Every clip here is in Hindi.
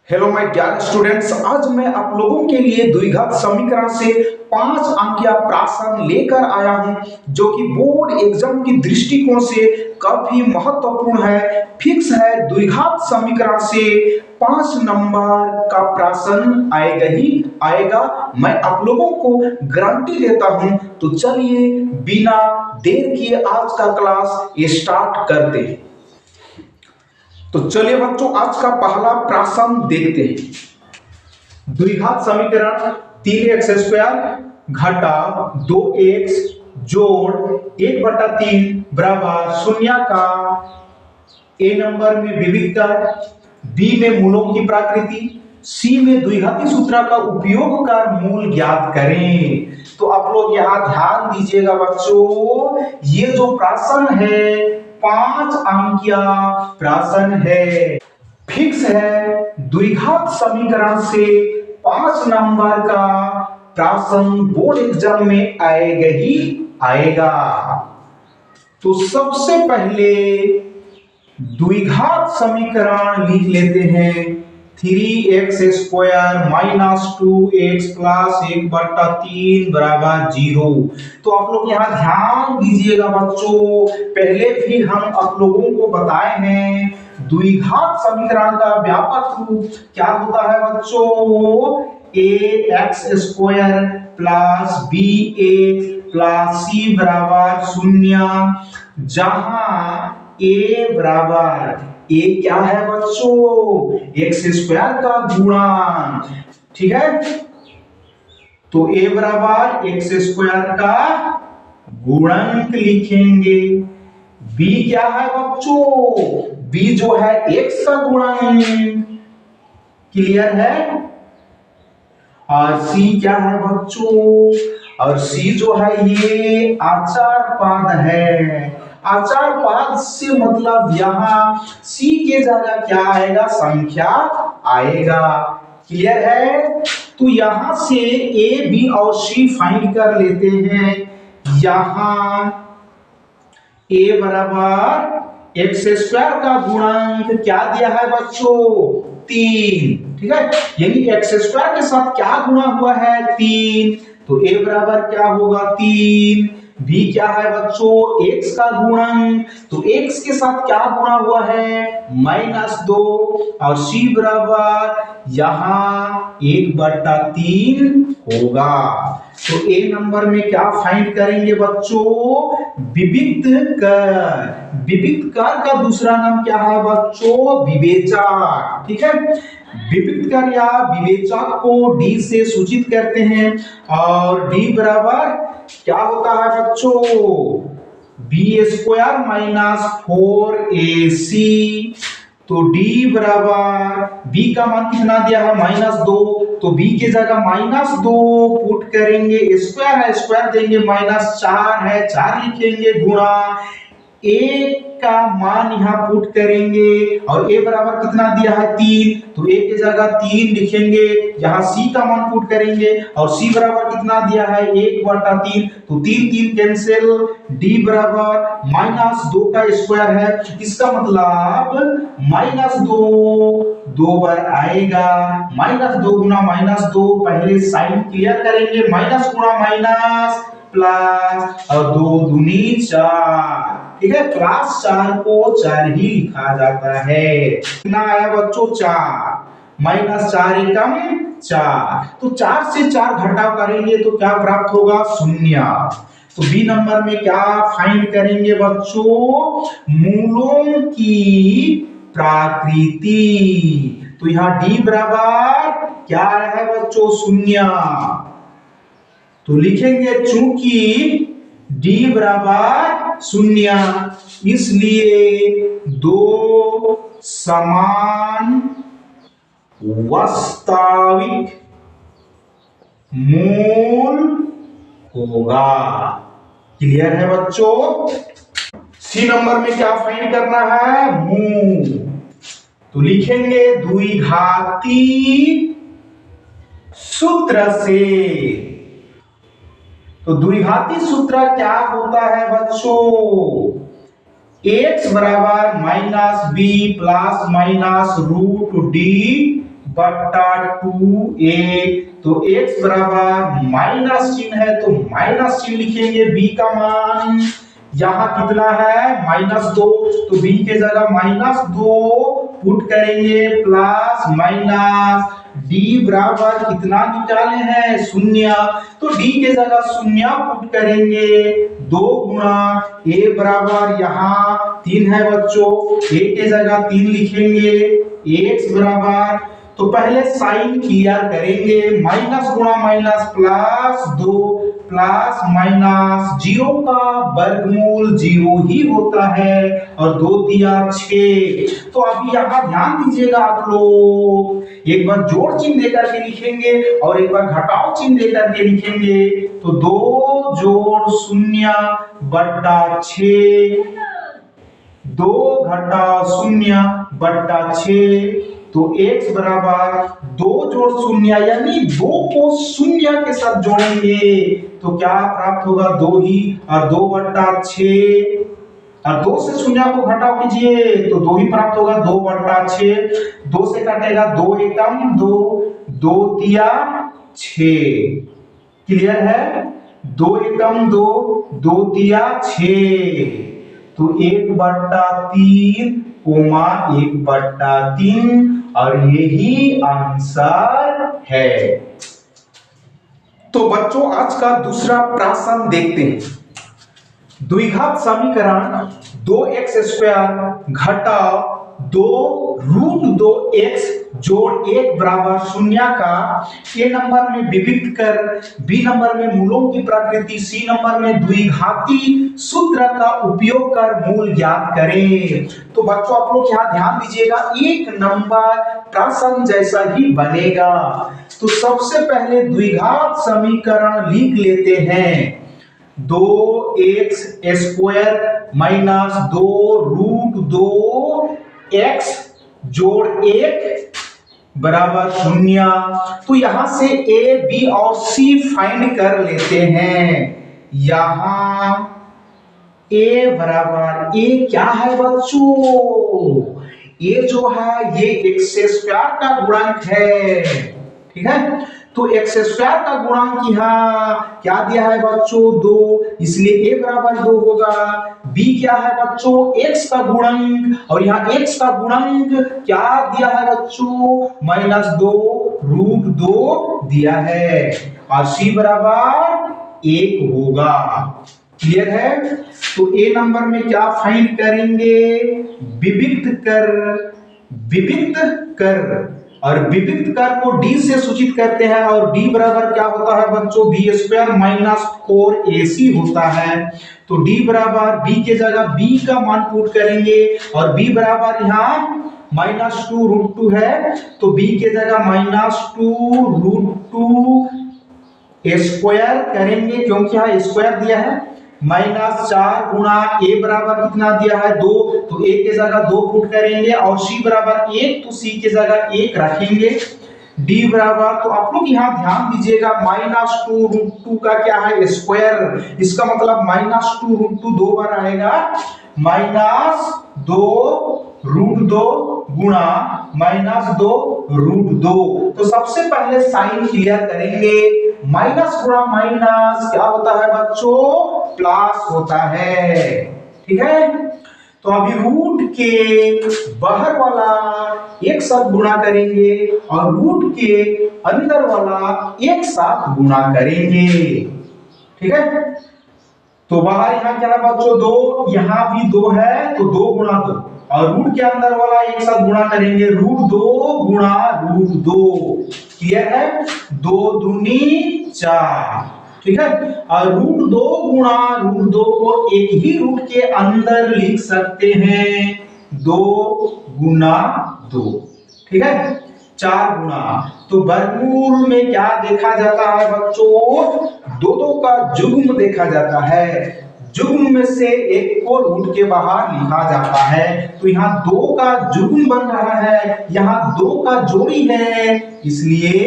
हेलो माय डियर स्टूडेंट्स, आज मैं आप लोगों के लिए द्विघात समीकरण से 5 अंकीय प्रश्न लेकर आया हूं जो कि बोर्ड एग्जाम की दृष्टिकोण से काफी महत्वपूर्ण है। फिक्स है, द्विघात समीकरण से 5 नंबर का प्रश्न आएगा ही आएगा। मैं आप लोगों को गारंटी देता हूं। तो चलिए बिना देर किए आज का क्लास स्टार्ट करते हैं। तो चलिए बच्चों, आज का पहला प्रश्न देखते हैं। द्विघात समीकरण 3x² घटा 2x जोड़ 1/3 बराबर 0 का ए नंबर में विविध कर, बी में मूलों की प्रकृति, सी में द्विघाती सूत्र का उपयोग कर मूल ज्ञात करें। तो आप लोग यहां ध्यान दीजिएगा बच्चों, ये जो प्रश्न है 5 अंकीय प्रश्न है। फिक्स है, द्विघात समीकरण से 5 नंबर का प्रश्न बोर्ड एग्जाम में आएगा ही आएगा। तो सबसे पहले द्विघात समीकरण लिख लेते हैं। 3x² - 2x + 1/3 बराबर 0। तो आप लोग यहाँ ध्यान दीजिएगा बच्चों, पहले भी हम आप लोगों को बताए हैं द्विघात समीकरण का व्यापक रूप क्या होता है बच्चों। ax² + bx + c बराबर 0, जहां a बराबर a क्या है बच्चों, x² का गुणन। ठीक है, तो a बराबर x² का गुणनक लिखेंगे। b क्या है बच्चों, b जो है x का गुणन। क्लियर है। और c क्या है बच्चों, और c जो है ये आचार पद है। आचार पद से मतलब यहाँ c के जगह क्या आएगा, संख्या आएगा। क्लियर है। तो यहां से a b और c फाइंड कर लेते हैं। यहां a बराबर x² का गुणनक क्या दिया है बच्चों, 3। ठीक है, यानी x² के साथ क्या गुणा हुआ है, 3। तो a बराबर क्या होगा, 3। b क्या है बच्चों, x का गुणन। तो x के साथ क्या गुणा हुआ है, -2। और c बराबर यहाँ 1/3 होगा। तो a नंबर में क्या फाइंड करेंगे बच्चों, विविक्त कर। विविक्त कर का दूसरा नाम क्या है बच्चों, विवेचक। ठीक है, विविक्त कर या विवेचक को d से सूचित करते हैं। और d बराबर क्या होता है बच्चों, b² - 4ac। तो d बराबर b का मान कितना दिया है, -2। तो b के जगह -2 पुट करेंगे, स्क्वायर है स्क्वायर देंगे, -4 है 4 लिखेंगे, गुणा a का मान यहाँ पुट करेंगे। और a बराबर कितना दिया है, 3। तो a के जगह 3 लिखेंगे, यहाँ c का मान पुट करेंगे। और c बराबर कितना दिया है, 1/3। तो 3 3 कैंसिल, d बराबर -2 का स्क्वायर है। इसका मतलब -2 दो बार आएगा। -2 गुना -2, पहले साइन क्लियर करेंगे, माइनस गुना माइनस प्लस, और 2 दूनी 4। ठीक है, क्लास 4 को 4 ही लिखा जाता है। कितना आया बच्चों, 4। -4 एकम 4। तो 4 से 4 घटाव करेंगे तो क्या प्राप्त होगा, 0। तो बी नंबर में क्या फाइंड करेंगे बच्चों, मूलों की प्रकृति। तो यहाँ d बराबर क्या है बच्चों, 0। तो लिखेंगे चूंकि d बराबर 0, इसलिए 2 समान वास्तविक मूल होगा। क्लियर है बच्चों। सी नंबर में क्या फाइंड करना है, मूल। तो लिखेंगे द्विघाती सूत्र से। तो द्विघाती सूत्र क्या होता है बच्चों, x बराबर -b + -√d बट्टा 2a। तो x बराबर माइनस चिन्ह है तो माइनस चिन्ह लिखेंगे। b का मान यहां कितना है -2, तो b के जगह -2 पुट करेंगे प्लस माइनस d बराबर कितना निकाले हैं 0, तो d के जगह 0 पुट करेंगे 2 गुणा a बराबर यहाँ 3 है बच्चों, a के जगह 3 लिखेंगे। x बराबर तो पहले साइन क्लियर करेंगे, माइनस गुणा माइनस प्लस 2 प्लस माइनस 0 का वर्गमूल 0 ही होता है और 2 दिया 6। तो अभी यहाँ ध्यान दीजिएगा आप लोग, एक बार जोड़ चिन्ह देकर के लिखेंगे और एक बार घटाव चिन्ह देकर के लिखेंगे। तो 2 जोड़ 0 बट्टा 6, 2 घटाव 0 बट्टा 6। तो x बराबर 2 जोड़ 0 यानी 2 को 0 के साथ जोड़ेंगे तो क्या प्राप्त होगा 2 ही, और 2 बट्टा 6 और 2 से 0 को घटाव कीजिए तो 2 ही प्राप्त होगा। 2 बट्टा 6, 2 से कटेगा 2 एकम 2, 2 दिया 6। क्लियर है, 2 एकम 2, 2 दिया 6। तो 1 बट्टा 3 कोमा 1 बट्टा 3 और यही आंसर है। तो बच्चों आज का दूसरा प्रश्न देखते हैं। द्विघात समीकरण 2x² घटाव 2√2x जोड़ 1 बराबर 0 का ए नंबर में विभक्त कर, बी नंबर में मूलों की प्रकृति, सी नंबर में द्विघाती सूत्र का उपयोग कर मूल ज्ञात करें। तो बच्चों आप लोग यहाँ ध्यान दीजिएगा, एक नंबर प्रश्न जैसा ही बनेगा। तो सबसे पहले द्विघात समीकरण लिख लेते हैं। 2x² माइनस 2√2x जोड़ 1 बराबर 0। तो यहां से a, b और c फाइंड कर लेते हैं। यहां a बराबर, a क्या है बच्चों, a जो है ये x² का गुणांक है, ठीक है। तो x² का गुणांक यहाँ क्या दिया है बच्चों 2, इसलिए a बराबर 2 होगा। b क्या है बच्चों x का गुणांक, और यहाँ x का गुणांक क्या दिया है बच्चों -2√2 दिया है, और c बराबर 1 होगा। क्लियर है। तो a नंबर में क्या फाइंड करेंगे, विविक्त कर और विविक्त कर को d से सूचित करते हैं, और d बराबर क्या होता है बच्चों b² माइनस 4ac होता है। तो d बराबर b के जगह b का मान पुट करेंगे, और b बराबर यहाँ -2√2 है तो b के जगह -2√2 स्क्वायर करेंगे, क्योंकि यहाँ स्क्वायर दिया है। -4 गुणा a बराबर कितना दिया है 2, तो a के जगह 2 पुट करेंगे, और c बराबर 1 तो c के जगह 1 रखेंगे। d बराबर, तो आप लोग यहाँ ध्यान दीजिएगा -2√2 का क्या है स्क्वायर, इसका मतलब -2√2 दो बार आएगा, -2√2 गुणा -2√2। तो सबसे पहले साइन क्लियर करेंगे, माइनस गुणा माइनस क्या होता है बच्चों प्लस होता है, ठीक है। तो अभी रूट के बाहर वाला एक साथ गुणा करेंगे और रूट के अंदर वाला एक साथ गुणा करेंगे, ठीक है। तो बाहर यहाँ क्या है बच्चों 2, यहाँ भी 2 है तो 2 गुणा 2, और रूट के अंदर वाला एक साथ गुणा करेंगे √2 गुणा √2। क्लियर है, 2 दूनी 4, ठीक है। और √2 गुणा √2 को एक ही रूट के अंदर लिख सकते हैं 2 गुना 2, ठीक है, 4 गुना। तो वर्गमूल में क्या देखा जाता है बच्चों, 2 का जुग्म देखा जाता है, जुग्म में से एक को रूट के बाहर लिखा जाता है। तो यहाँ 2 का जुग्म बन रहा है, यहाँ 2 का जोड़ी है, इसलिए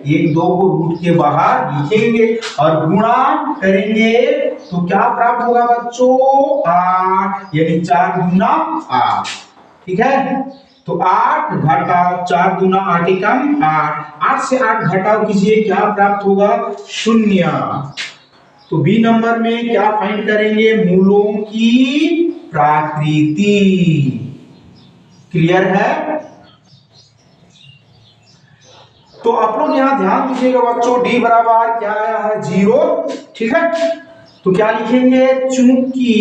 एक 2 को रूट के बाहर लिखेंगे और गुणा करेंगे तो क्या प्राप्त होगा बच्चों 8, यानी 4 गुना 8, ठीक है। तो 8 घटाओ 4 दूना 8 एकम 8, 8 से 8 घटाओ कीजिए, क्या प्राप्त होगा? 0। तो बी नंबर में क्या फाइंड करेंगे? मूलों की प्रकृति। क्लियर है? तो आप लोग यहां ध्यान दीजिएगा बच्चों, डी बराबर क्या आया है? 0। ठीक है, तो क्या लिखेंगे? चूंकि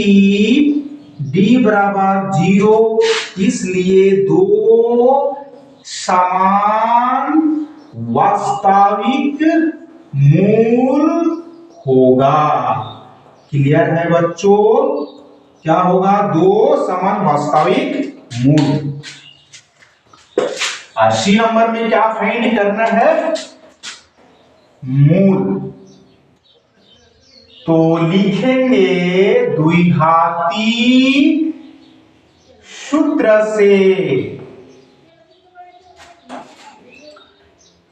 डी बराबर 0 इसलिए दो समान वास्तविक मूल होगा। क्लियर है बच्चों? क्या होगा? दो समान वास्तविक मूल। और सी नंबर में क्या फाइंड करना है? मूल। तो लिखेंगे द्विघाती सूत्र से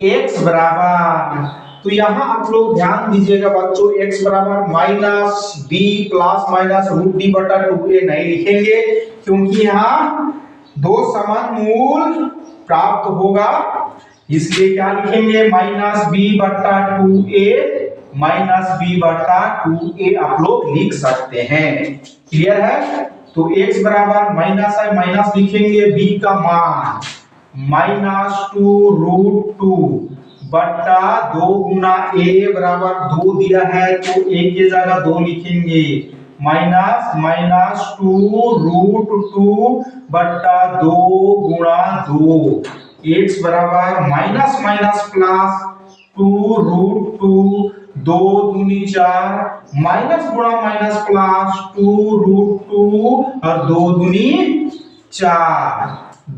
x बराबर, तो यहां आप लोग ध्यान दीजिएगा बच्चों, x बराबर minus b plus minus root D बटा 2a नहीं लिखेंगे, क्योंकि यहां दो समान मूल प्राप्त होगा, इसलिए क्या लिखेंगे? माइनस बी बटा 2a माइनस बी बटा 2a आप लोग लिख सकते हैं। क्लियर है? तो x बराबर माइनस है, माइनस लिखेंगे b का मान -2 रूट 2 बटा 2 गुना a बराबर 2 दिया है, तो a की जगह 2 लिखेंगे, -2 रूट 2 बटा 2 गुणा 2। x बराबर माइनस माइनस प्लस 2 रूट 2 2 दूनी 4 माइनस गुणा माइनस प्लस 2 रूट 2 और 2 दूनी 4,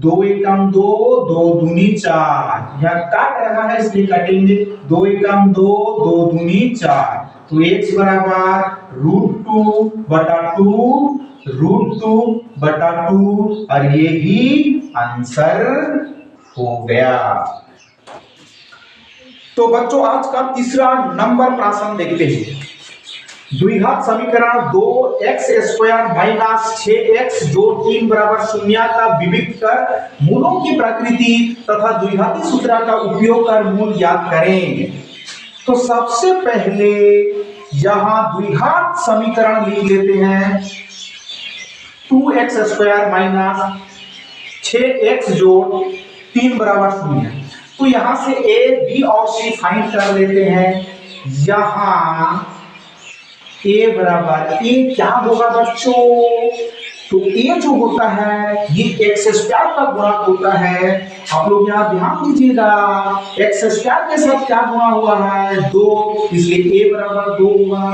2 एकम 2 2 दूनी 4, यह काट रहा है इसलिए काटेंगे, 2 एकम 2 2 दूनी 4, तो x बराबर रूट 2 बटा 2 रूट 2 बटा 2 और ये भी आंसर हो गया। तो बच्चों आज का तीसरा नंबर प्रश्न देखते हैं। द्विघात समीकरण 2x² माइनस 6x जो 3 बराबर 0 का विविक्त कर मूलों की प्रकृति तथा द्विघाती सूत्र का उपयोग कर मूल ज्ञात करें। तो सबसे पहले यहां द्विघात समीकरण लिख लेते हैं, 2x² माइनस 6x जो 3 बराबर 0। तो यहां से a, b और c फाइंड कर लेते हैं। यहां a बराबर, a क्या होगा बच्चों? तो a जो होता है ये x² का गुणा होता है। आप लोग यहां ध्यान दीजिएगा, x² के साथ क्या गुणा हुआ है? 2, इसलिए a बराबर 2 होगा।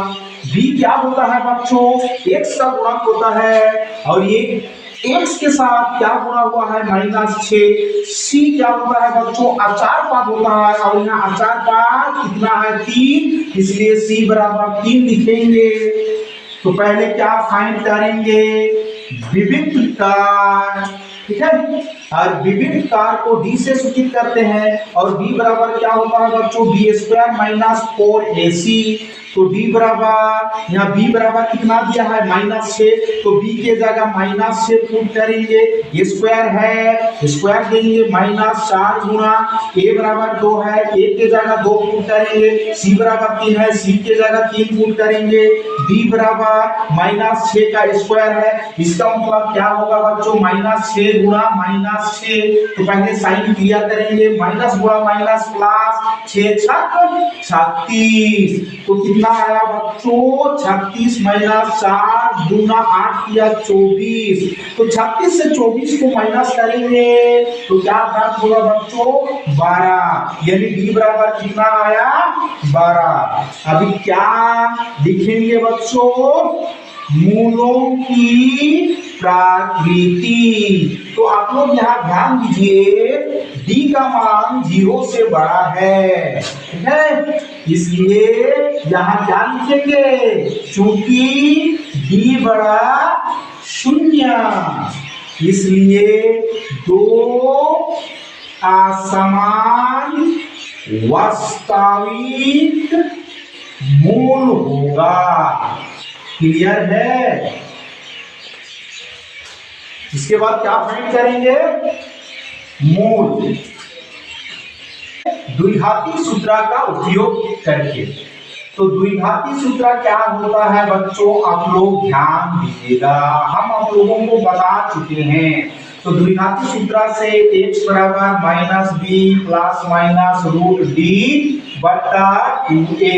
b क्या होता है बच्चों? x का गुणा होता है और ये x के साथ क्या गुणा हुआ है? -6। c क्या होता है बच्चों? आचार पाद होता है और यहाँ आचार पाद कितना है? 3, इसलिए c बराबर 3 लिखेंगे। तो पहले क्या फाइंड करेंगे? विविक्त कार, ठीक है, और विविक्त कार को d से सूचित करते हैं और b बराबर क्या होता है बच्चों? b² minus 4ac। तो d बराबर, यहाँ b बराबर कितना दिया है? -6, तो b के जगह -6 पुट करेंगे, ये स्क्वायर है स्क्वायर देंगे, -4 गुणा a बराबर 2 है, a के जगह 2 पुट करेंगे, c बराबर 3 है, c के जगह 3 पुट करेंगे, d बराबर -6 का स्क्वायर है, इसका मतलब क्या होगा बच्चों? -6 गुणा -6। तो पहले साइन क्लियर करेंगे, माइनस गुणा माइनस प्लस 6 छक 36। तो कितना आया बच्चों? 36 माइनस 4 दूना 8 किया 24। तो 36 से 24 को माइनस करेंगे तो क्या प्राप्त होगा बच्चों? 12, यानी d बराबर कितना आया? 12। अभी क्या लिखेंगे बच्चों? मूलों की प्रकृति। तो आप लोग यहां ध्यान दीजिए, d का मान 0 से बड़ा है, ठीक है, इसलिए यहां क्या लिखेंगे? चूंकि d बड़ा 0 इसलिए दो असमान वास्तविक मूल होगा। क्लियर है? इसके बाद क्या फाइंड करेंगे? मूल द्विघाती सूत्र का उपयोग करके। तो द्विघाती सूत्र क्या होता है बच्चों, आप लोग ध्यान दीजिएगा, हम आप लोगों को बता चुके हैं। तो द्विघाती सूत्र से x बराबर minus b plus minus root D बटा 2a।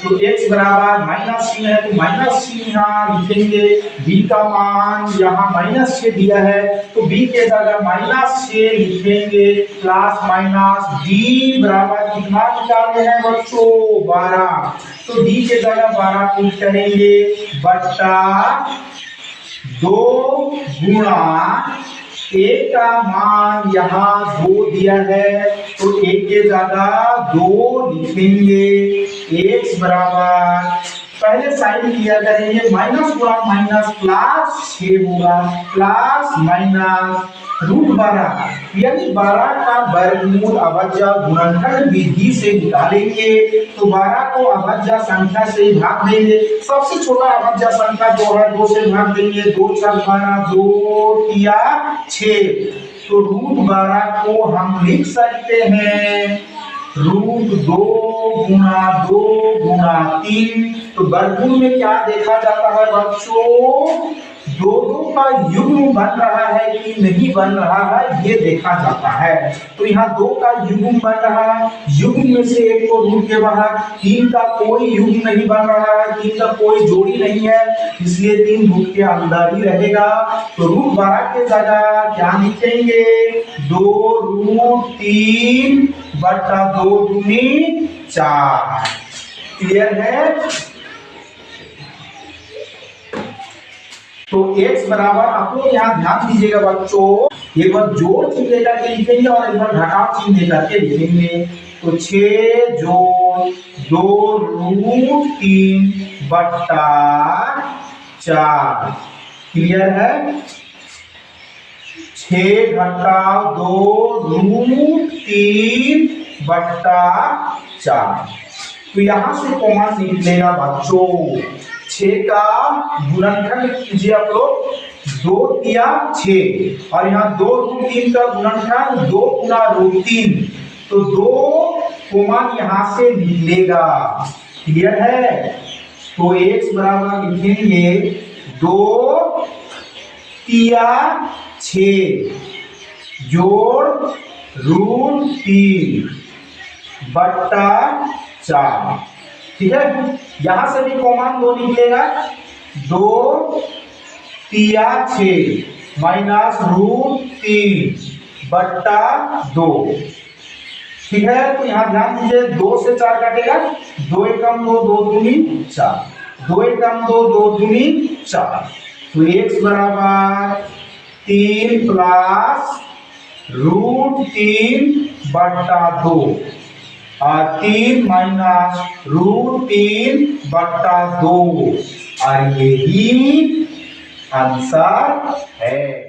तो x बराबर माइनस c है तो माइनस c यहाँ लिखेंगे, b का मान यहाँ माइनस 6 दिया है तो b के जगह माइनस 6 लिखेंगे, प्लस माइनस d बराबर कितना निकालते हैं बच्चों 12। तो d के जगह 12 पुट करेंगे बटा 2 गुणा a का मान यहाँ 2 दिया है तो a के जगह 2 लिखेंगे, x बराबर पहले साइन किया करेंगे, माइनस गुणा माइनस प्लस 6 होगा, प्लस माइनस रूट 12 यानी 12 का वर्गमूल अभाज्य गुणनखंड विधि से निकालेंगे। तो 12 को अभाज्य संख्या से भाग देंगे, सबसे छोटा अभाज्य संख्या जो है 2 से भाग देंगे, 2 4 12 2 तिया 6। तो रूट 12 को हम लिख सकते हैं रूट 2 गुणा 3। तो वर्गमूल में क्या देखा जाता है बच्चों, दो का युग्म बन रहा है कि नहीं बन रहा है ये देखा जाता है। तो यहाँ 2 का युग्म बन रहा है, युग्म में से एक को रूट के बाहर, 3 का कोई युग्म नहीं बन रहा है, 3 का कोई जोड़ी नहीं है, इसलिए 3 रूट के अंदर ही रहेगा। तो रूट 12 के जगह क्या लिखेंगे 2 रूट 3 बटा 2 दूनी 4। क्लियर है। तो x बराबर आप लोग यहाँ ध्यान दीजिएगा बच्चों, एक बार जोड़ चिन्ह लेकर के लिखेंगे और एक बार घटाव चिन्ह लेकर के लिखेंगे। तो 6 जोड़ 2 रूट 3 बटा 4। क्लियर है। 6 घटाव 2 रूट 3 बटा 4। तो यहां से कॉमन निकलेगा बच्चों, 6 का गुणनखंड कीजिए आप लोग, 2 तिया 6 और यहाँ 2 रूट 3 का गुणनखंड 2 गुना रूट 3, तो 2 कॉमन यहाँ से निकलेगा। क्लियर है। तो x बराबर लिखेंगे 2 तिया 6 जोड़ रूट 3 बटा 4। ठीक है, यहां से भी कॉमन 2 निकलेगा, 2 तिया 6 माइनस रूट 3 बट्टा 2। ठीक है, तो यहां ध्यान दीजिए 2 से 4 कटेगा, 2 एकम 2 2 दूनी 4, 2 एकम 2 2 दूनी 4। तो x बराबर 3 प्लस रूट 3 बट्टा 2 और 3 माइनस रूट 3 बट्टा 2 और यही आंसर है।